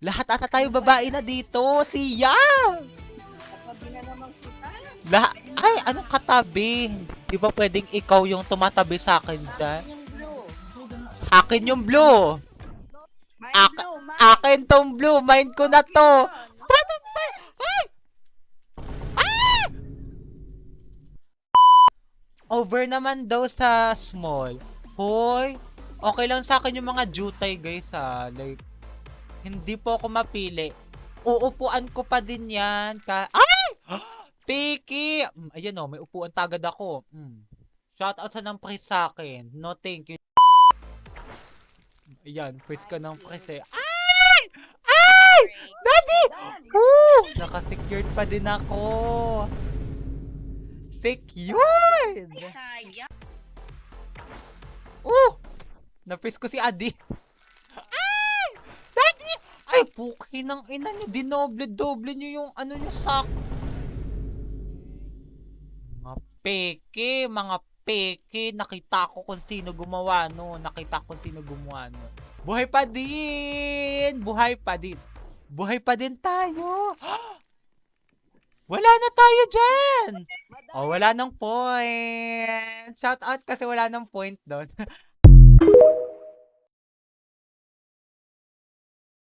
Lahat ata tayo babae na dito. Siya! Katabi na naman kita. Ay, anong katabi? Di ba pwedeng ikaw yung tumatabi sa akin dyan? Yung blue. Akin yung blue. Mine blue, mine. Akin tong blue. Mind ko na to. Paano ba? Ay! Ah! Over naman daw sa small. Hoy, okay lang sa akin yung mga jutay guys ha. Like, hindi po ako mapili. Uupuan ko pa din yan. Ay! Piki! Ayan o, may upuan tagad ako. Shoutout sa ng price sa akin. No thank you. Ayan, price ka ng price eh. Ay! Ay! Daddy! Woo! Naka-secured pa din ako. Secured! Sayang. Na-price ko si Adi. Ay! Daddy! Ay, puki ng ina nyo. Dinoble-doble nyo yung ano nyo sa... Mga peke. Nakita ko kung sino gumawa no. Buhay pa din! Buhay pa din tayo! Wala na tayo dyan! Oh, wala nang point! Shout out kasi wala nang point doon.